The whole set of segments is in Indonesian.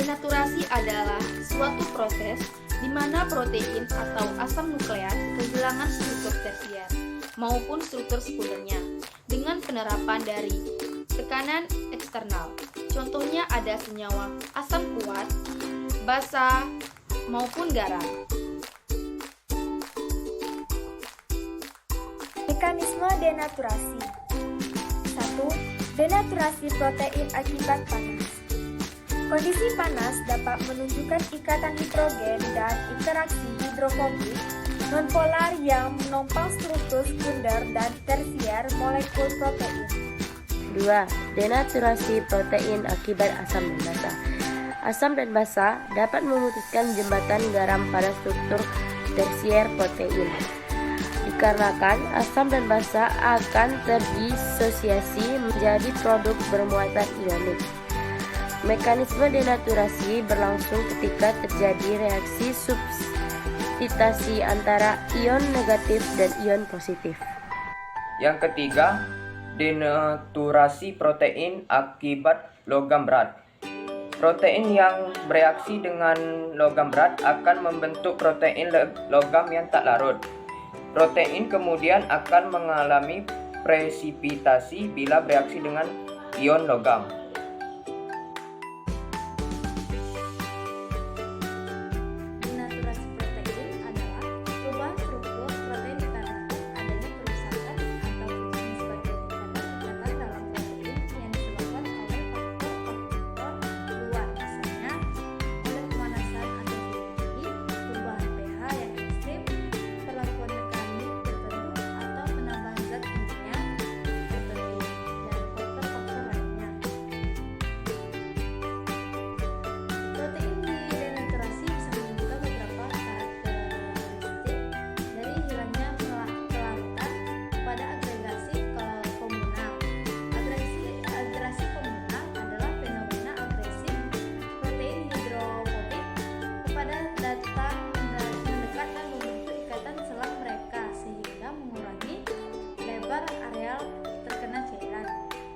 Denaturasi adalah suatu proses di mana protein atau asam nukleat kehilangan struktur tersier maupun struktur sekundernya dengan penerapan dari tekanan eksternal. Contohnya ada senyawa asam kuat, basa, maupun garam. Mekanisme denaturasi. 1. Denaturasi protein akibat panas. Kondisi panas dapat menunjukkan ikatan hidrogen dan interaksi hidrofobik nonpolar yang menopang struktur sekunder dan tersier molekul protein. 2. Denaturasi protein akibat asam dan basa. Asam dan basa dapat memutuskan jembatan garam pada struktur tersier protein. Dikarenakan asam dan basa akan terdisosiasi menjadi produk bermuatan ionik. Mekanisme denaturasi berlangsung ketika terjadi reaksi substitusi antara ion negatif dan ion positif. Yang ketiga, denaturasi protein akibat logam berat. Protein yang bereaksi dengan logam berat akan membentuk protein logam yang tak larut. Protein kemudian akan mengalami presipitasi bila bereaksi dengan ion logam. Denaturasi protein adalah perubahan struktur protein dikarenakan adanya kerusakan atau jenis bagian ikatan dalam protein yang disebabkan oleh faktor-faktor luar, misalnya oleh pemanasan atau suhu tinggi, perubahan pH yang ekstrim, perlakuan mekanik tertentu, atau penambahan zat kimia tertentu, dan faktor-faktor lainnya. Protein didenaturasi bisa menunjukkan beberapa karakteristik dari hilangnya kelarutan pada agregasi komunal. Agregasi komunal adalah fenomena agresif protein hidrofobik kepada data mendekat dan membentuk ikatan selang mereka sehingga mengurangi lebar areal terkena cairan.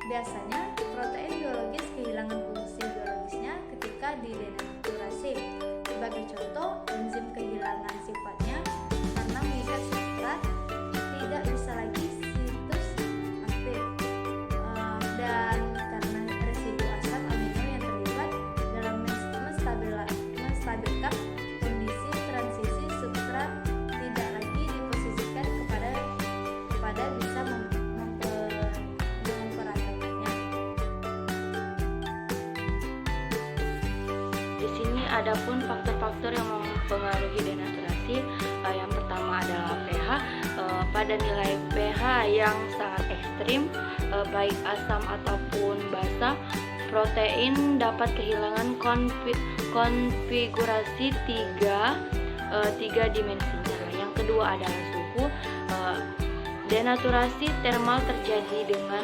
Biasanya protein biologis kehilangan fungsi biologisnya ketika didenaturasi. Sebagai contoh, enzim kehilangan sifatnya karena mengikat substrat, tidak bisa lagi situs aktif, dan karena residu asam amino yang terlibat dalam menstabilkan kondisi transisi substrat tidak lagi diposisikan kepada bisa memperagakannya. Di sini ada pun faktor-faktor yang mempengaruhi denaturasi. Yang pertama adalah pH. Pada nilai pH yang sangat ekstrim, baik asam ataupun basa, protein dapat kehilangan konfigurasi tiga dimensinya. Yang kedua adalah suhu. Denaturasi termal terjadi dengan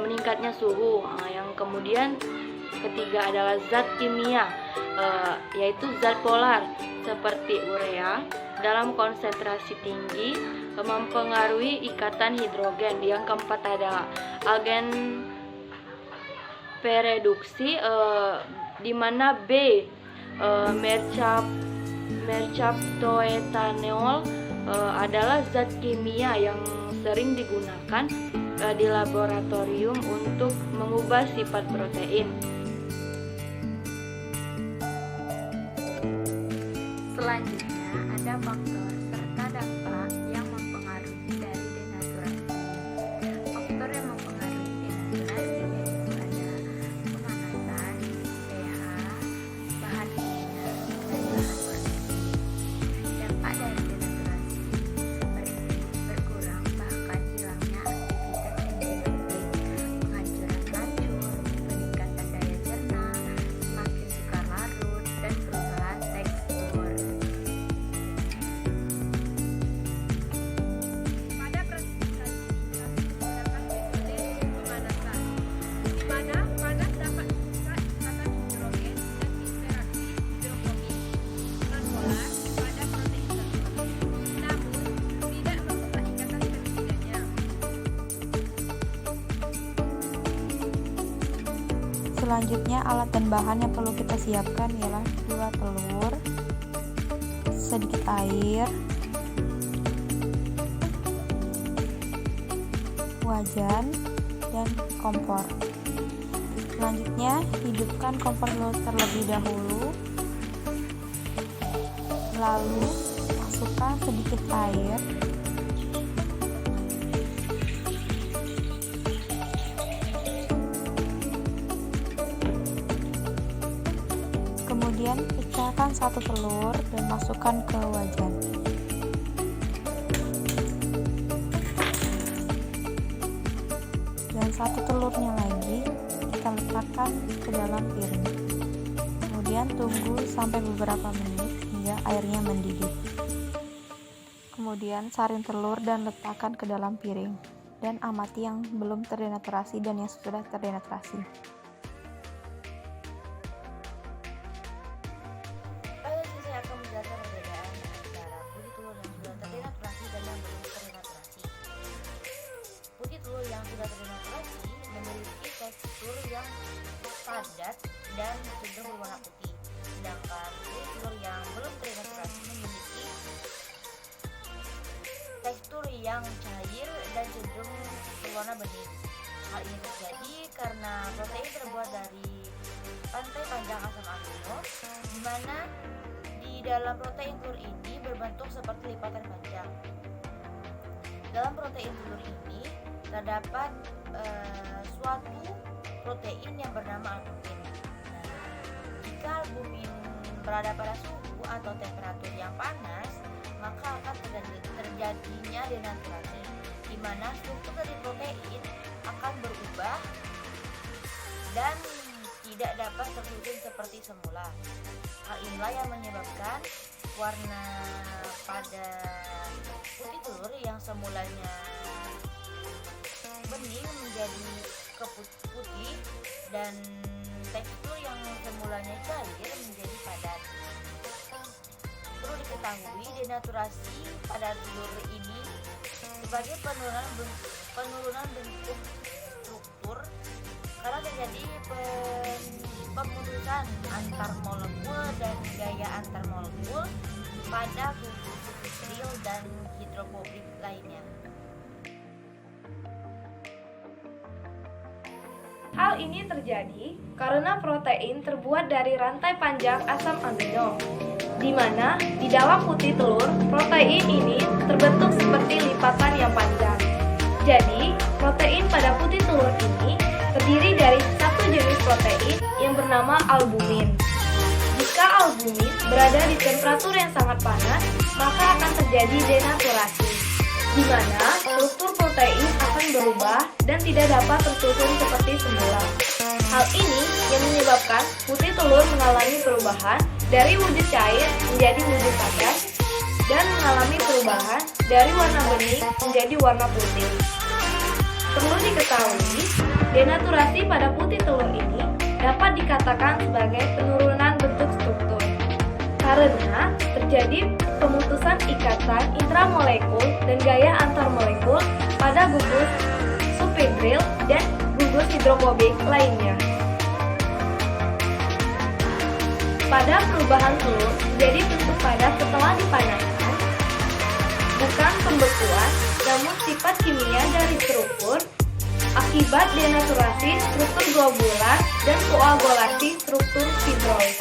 meningkatnya suhu. Yang kemudian ketiga adalah zat kimia, yaitu zat polar seperti urea dalam konsentrasi tinggi mempengaruhi ikatan hidrogen. Yang keempat adalah agen pereduksi, di mana B mercaptoetanol adalah zat kimia yang sering digunakan di laboratorium untuk mengubah sifat protein. Selanjutnya ada faktor serta dampak yang mempengaruhi dari denaturasi. Faktor yang mempengaruhi denaturasi yaitu ada pemanasan, pH, bahan kimia, dan bahan organik. Dampak dari denaturasi seperti berkurang bahkan hilangnya aktivitas enzim, penghancuran racun, peningkatan daya cerna, semakin sukar larut, dan perubahan tekstur. Selanjutnya alat dan bahan yang perlu kita siapkan ialah 2 telur, sedikit air, wajan, dan kompor. Selanjutnya hidupkan kompor terlebih dahulu, lalu masukkan sedikit air, kemudian pecahkan 1 telur dan masukkan ke wajan. Dan 1 telurnya lagi kita letakkan ke dalam piring. Kemudian tunggu sampai beberapa menit hingga airnya mendidih. Kemudian saring telur dan letakkan ke dalam piring dan amati yang belum terdenaturasi dan yang sudah terdenaturasi. Pada sini saya akan menjelaskan perbedaan antara putih telur yang sudah terdenaturasi dan yang belum terdenaturasi. Putih telur yang sudah terdenaturasi memiliki tekstur yang padat dan cenderung berwarna putih, sedangkan putih telur yang belum terdenaturasi memiliki tekstur yang cair dan cenderung berwarna bening. Hal ini terjadi karena protein terbuat dari rantai panjang asam amino, di mana di dalam protein telur ini berbentuk seperti lipatan panjang. Dalam protein telur ini terdapat suatu protein yang bernama albumin. Jika albumin berada pada suhu atau temperatur yang panas, maka akan terjadinya denaturasi, di mana struktur dari protein akan berubah dan tidak dapat tersusun seperti semula. Hal inilah yang menyebabkan warna pada putih telur yang semulanya bening menjadi putih dan tekstur yang semulanya cair menjadi padat. Perlu diketahui denaturasi pada telur ini sebagai penurunan bentuk struktur karena terjadi pemutusan antar molekul dan gaya antar molekul pada gugus hidroksil dan hidrofobik lainnya. Hal ini terjadi karena protein terbuat dari rantai panjang asam amino, di mana di dalam putih telur protein ini terbentuk seperti lipatan yang panjang. Jadi, protein pada putih telur ini terdiri dari satu jenis protein yang bernama albumin. Jika albumin berada di temperatur yang sangat panas, maka akan terjadi denaturasi, di mana struktur protein akan berubah dan tidak dapat tersusun seperti semula. Hal ini yang menyebabkan putih telur mengalami perubahan dari wujud cair menjadi wujud padat dan mengalami perubahan dari warna bening menjadi warna putih. Perlu diketahui, denaturasi pada putih telur ini dapat dikatakan sebagai penurunan bentuk struktur karena terjadi pemutusan ikatan intramolekul dan gaya antar molekul pada gugus subhidril dan gugus hidrofobik lainnya. Pada perubahan telur menjadi bentuk padat setelah dipanaskan, bukan pembekuan, namun sifat kimia dari struktur akibat denaturasi struktur globular dan koagulasi struktur fibroid.